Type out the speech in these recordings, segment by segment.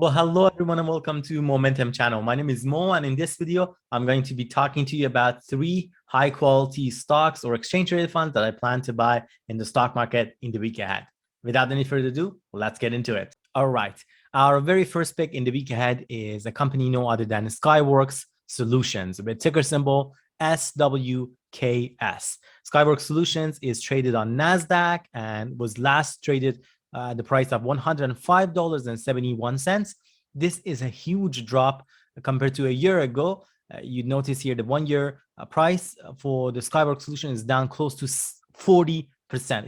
Well, hello everyone and welcome to Momentum channel. My name is Mo, and in this video, I'm going to be talking to you about 3 high quality stocks or exchange traded funds that I plan to buy in the stock market in the week ahead. Without any further ado, let's get into it. All right. Our very first pick in the week ahead is a company no other than Skyworks Solutions with ticker symbol SWKS. Skyworks Solutions is traded on NASDAQ and was last traded the price of $105.71. This is a huge drop compared to a year ago. You notice here the 1 year price for the Skyworks solution is down close to 40%.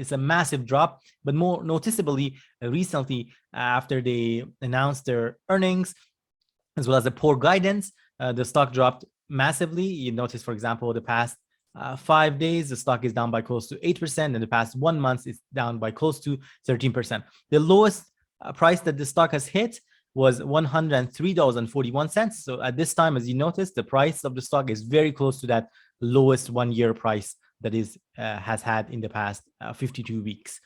It's a massive drop, but more noticeably recently after they announced their earnings as well as the poor guidance, the stock dropped massively. You notice, for example, the past 5 days, the stock is down by close to 8%. In the past 1 month, it's down by close to 13%. The lowest price that the stock has hit was $103.41. So at this time, as you notice, the price of the stock is very close to that lowest 1 year price that is has had in the past 52 weeks.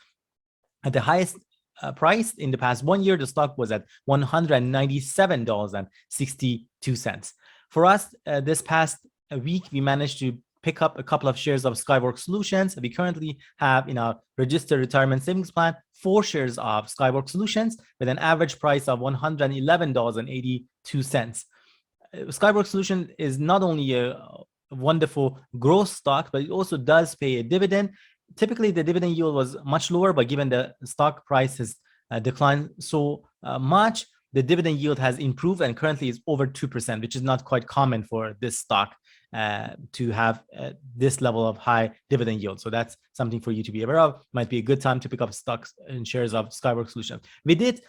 At the highest price in the past 1 year, the stock was at $197.62. For us, this past week, we managed to pick up a couple of shares of Skyworks Solutions. We currently have in our registered retirement savings plan 4 shares of Skyworks Solutions with an average price of $111.82. Skyworks Solution is not only a wonderful growth stock, but it also does pay a dividend. Typically, the dividend yield was much lower, but given the stock price has declined so much, the dividend yield has improved and currently is over 2%, which is not quite common for this stock to have this level of high dividend yield. So that's something for you to be aware of. Might be a good time to pick up stocks and shares of Skyworks Solutions. We did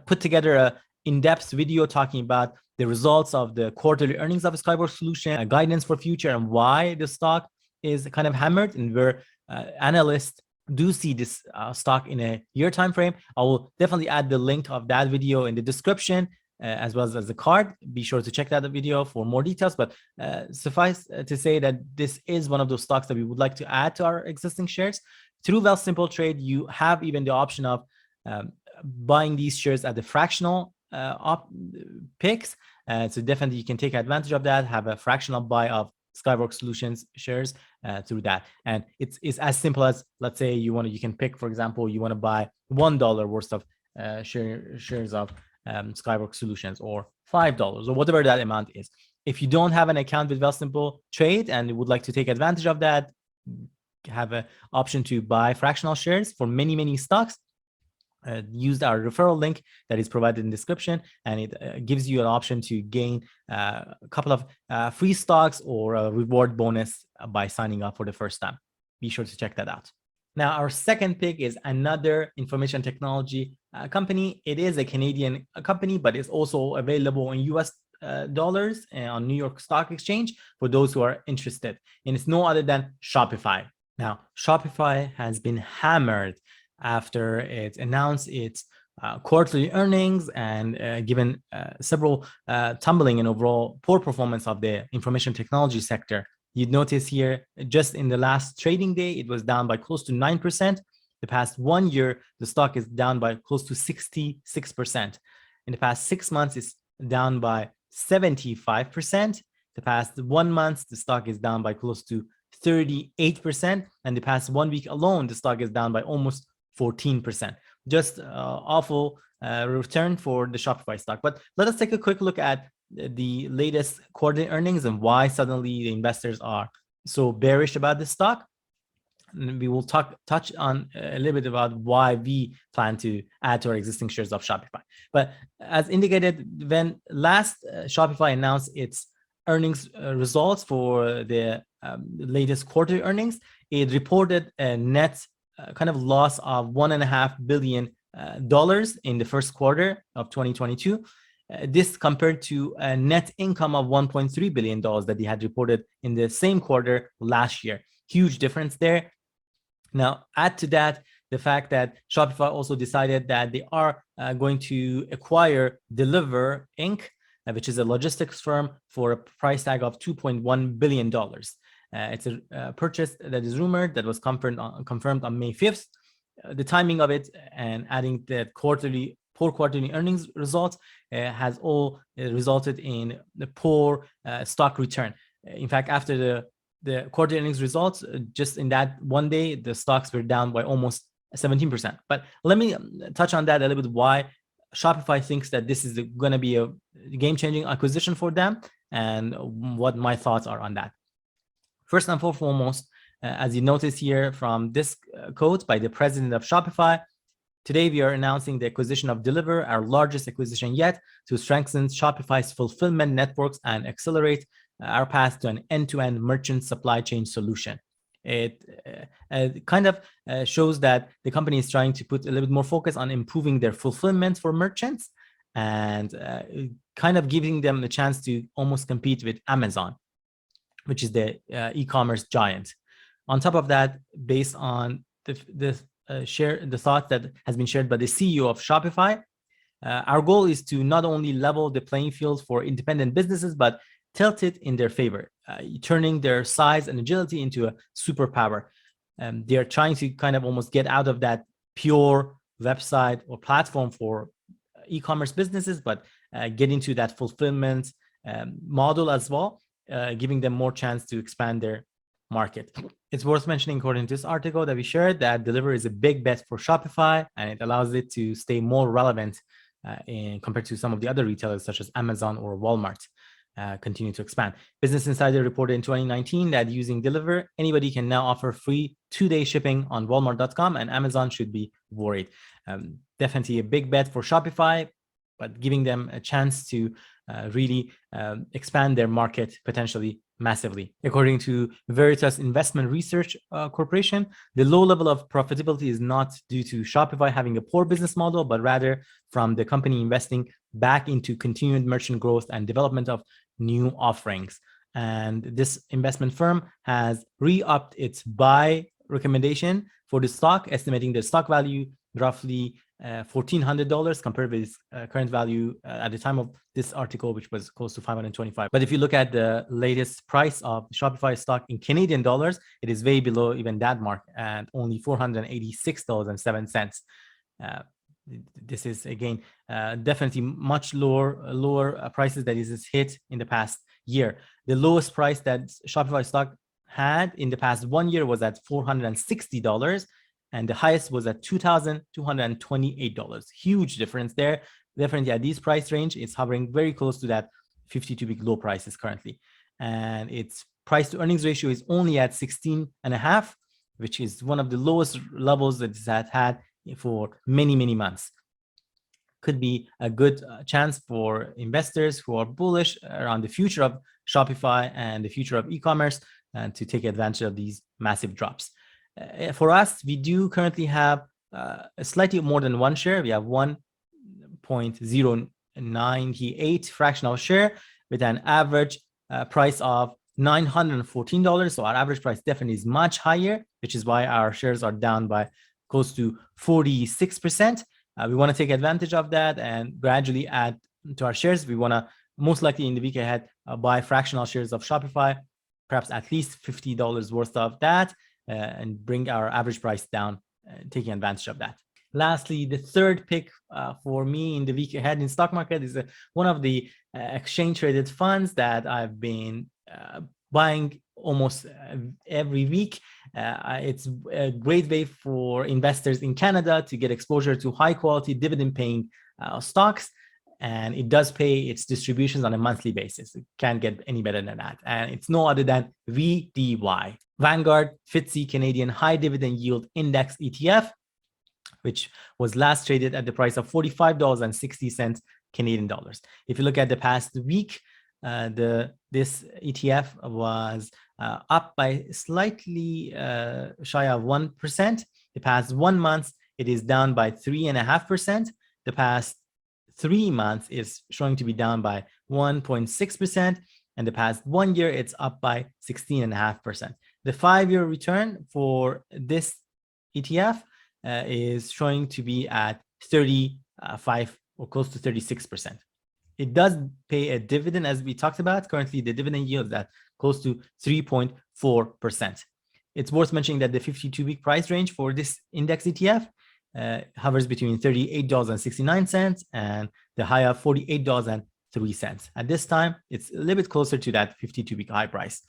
put together a in-depth video talking about the results of the quarterly earnings of Skyworks Solution, a guidance for future, and why the stock is kind of hammered, and where analysts do see this stock in a year time frame. I will definitely add the link of that video in the description as well as the card. Be sure to check that video for more details, but suffice to say that this is one of those stocks that we would like to add to our existing shares. Through Wealthsimple Trade, you have even the option of buying these shares at the fractional picks. So definitely you can take advantage of that, have a fractional buy of Skyworks Solutions shares through that. And it's as simple as, let's say you can pick, for example, you want to buy $1 worth of shares of Skyworks Solutions, or $5 or whatever that amount is. If you don't have an account with Wealthsimple Trade and would like to take advantage of that, have an option to buy fractional shares for many stocks. Use our referral link that is provided in the description, and it gives you an option to gain a couple of free stocks or a reward bonus by signing up for the first time. Be sure to check that out. Now, our second pick is another information technology company. It is a Canadian company, but it's also available in US dollars on New York Stock Exchange for those who are interested. And it's no other than Shopify. Now, Shopify has been hammered after it announced its quarterly earnings and given several tumbling and overall poor performance of the information technology sector. You'd notice here, just in the last trading day, it was down by close to 9%. The past 1 year, the stock is down by close to 66%. In the past 6 months, it's down by 75%. The past 1 month, the stock is down by close to 38%. And the past 1 week alone, the stock is down by almost 14%. Just awful return for the Shopify stock. But let us take a quick look at the latest quarterly earnings and why suddenly the investors are so bearish about this stock. And we will touch on a little bit about why we plan to add to our existing shares of Shopify. But as indicated, when last Shopify announced its earnings results for the latest quarterly earnings, it reported a net kind of loss of $1.5 billion in the first quarter of 2022. This compared to a net income of $1.3 billion that they had reported in the same quarter last year. Huge difference there. Now, add to that the fact that Shopify also decided that they are going to acquire Deliverr Inc., which is a logistics firm, for a price tag of $2.1 billion. It's a purchase that is rumored that was confirmed on May 5th. The timing of it and adding the quarterly poor quarterly earnings results has all resulted in the poor stock return. In fact, after the quarterly earnings results, just in that one day, the stocks were down by almost 17%. But let me touch on that a little bit, why Shopify thinks that this is going to be a game-changing acquisition for them, and what my thoughts are on that. First and foremost, as you notice here from this quote by the president of Shopify, today we are announcing the acquisition of Deliverr, our largest acquisition yet, to strengthen Shopify's fulfillment networks and accelerate our path to an end-to-end merchant supply chain solution. It kind of shows that the company is trying to put a little bit more focus on improving their fulfillment for merchants, and kind of giving them the chance to almost compete with Amazon, which is the e-commerce giant. On top of that, based on the thought that has been shared by the CEO of Shopify, our goal is to not only level the playing field for independent businesses, but tilt it in their favor, turning their size and agility into a superpower. They're trying to kind of almost get out of that pure website or platform for e-commerce businesses, but get into that fulfillment model as well, giving them more chance to expand their market. It's worth mentioning, according to this article that we shared, that Deliverr is a big bet for Shopify, and it allows it to stay more relevant compared to some of the other retailers such as Amazon or Walmart. Continue to expand. Business Insider reported in 2019 that using Deliverr, anybody can now offer free 2-day shipping on Walmart.com, and Amazon should be worried. Definitely a big bet for Shopify, but giving them a chance to really expand their market potentially massively. According to Veritas Investment Research Corporation, the low level of profitability is not due to Shopify having a poor business model, but rather from the company investing back into continued merchant growth and development of new offerings. And this investment firm has re-upped its buy recommendation for the stock, estimating the stock value roughly $1,400 compared with its current value at the time of this article, which was close to $525. But if you look at the latest price of Shopify stock in Canadian dollars, it is way below even that mark at only $486.07. This is again definitely much lower prices that is hit in the past year. The lowest price that Shopify stock had in the past 1 year was at $460, and the highest was at $2,228. Huge difference there. Definitely at this price range, it's hovering very close to that 52-week low prices currently, and its price to earnings ratio is only at 16.5, which is one of the lowest levels that it's had for many months. Could be a good chance for investors who are bullish around the future of Shopify and the future of e-commerce, and to take advantage of these massive drops. For us, we do currently have slightly more than one share. We have 1.098 fractional share with an average price of $914. So our average price definitely is much higher, which is why our shares are down by close to 46%. We want to take advantage of that and gradually add to our shares. We want to most likely in the week ahead buy fractional shares of Shopify, perhaps at least $50 worth of that, and bring our average price down, taking advantage of that. Lastly, the third pick for me in the week ahead in stock market is one of the exchange traded funds that I've been buying almost every week. It's a great way for investors in Canada to get exposure to high quality dividend paying stocks, and it does pay its distributions on a monthly basis. It can't get any better than that, and it's no other than VDY, Vanguard FTSE Canadian High Dividend Yield Index ETF, which was last traded at the price of $45.60 Canadian dollars. If you look at the past week, this ETF was up by slightly shy of 1%. The past 1 month, it is down by 3.5%. The past 3 months is showing to be down by 1.6%. And the past 1 year, it's up by 16.5%. The 5-year return for this ETF is showing to be at 35 or close to 36%. It does pay a dividend, as we talked about. Currently, the dividend yield is at close to 3.4%. It's worth mentioning that the 52-week price range for this index ETF hovers between $38.69 and the high of $48.03. At this time, it's a little bit closer to that 52-week high price.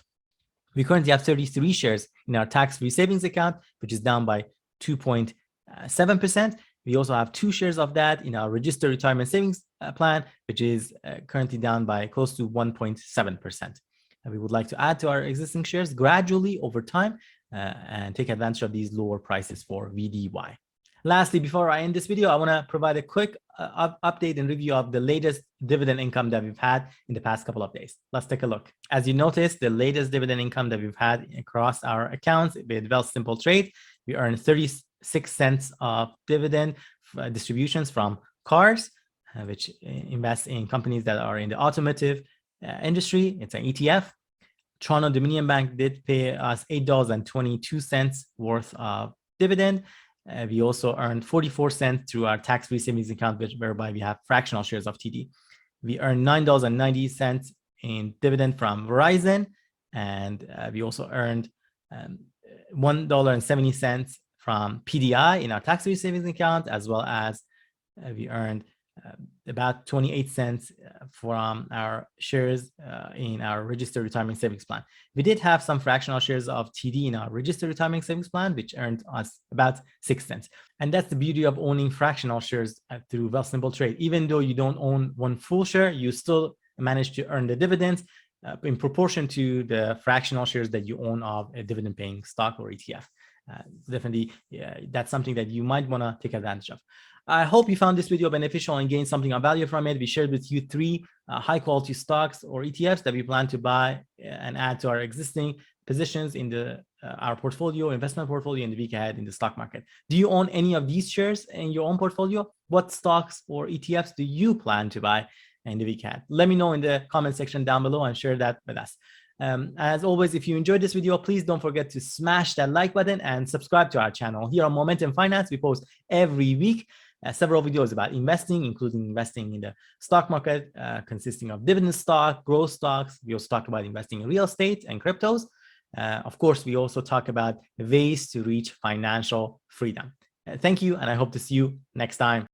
We currently have 33 shares in our tax-free savings account, which is down by 2.7%. We also have 2 shares of that in our registered retirement savings plan, which is currently down by close to 1.7%. We would like to add to our existing shares gradually over time and take advantage of these lower prices for VDY. Lastly, before I end this video, I want to provide a quick update and review of the latest dividend income that we've had in the past couple of days. Let's take a look. As you notice, the latest dividend income that we've had across our accounts with Wealthsimple Trade, we earned 36 cents of dividend distributions from cars, which invest in companies that are in the automotive industry. It's an ETF. Toronto Dominion Bank did pay us $8.22 worth of dividend. We also earned 44 cents through our tax-free savings account, whereby we have fractional shares of TD. We earned $9.90 in dividend from Verizon, and we also earned $1.70 from PDI in our tax-free savings account, as well as we earned about 28 cents from our shares in our registered retirement savings plan. We did have some fractional shares of TD in our registered retirement savings plan, which earned us about 6 cents. And that's the beauty of owning fractional shares through Wealthsimple Trade. Even though you don't own one full share, you still manage to earn the dividends in proportion to the fractional shares that you own of a dividend-paying stock or ETF. Definitely, that's something that you might want to take advantage of. I hope you found this video beneficial and gained something of value from it. We shared with you 3 high-quality stocks or ETFs that we plan to buy and add to our existing positions in our portfolio, investment portfolio in the week ahead in the stock market. Do you own any of these shares in your own portfolio? What stocks or ETFs do you plan to buy in the week ahead? Let me know in the comment section down below and share that with us. As always, if you enjoyed this video, please don't forget to smash that like button and subscribe to our channel. Here on Momentum Finance, we post every week several videos about investing, including investing in the stock market, consisting of dividend stock, growth stocks. We also talk about investing in real estate and cryptos. Of course, we also talk about ways to reach financial freedom. Thank you, and I hope to see you next time.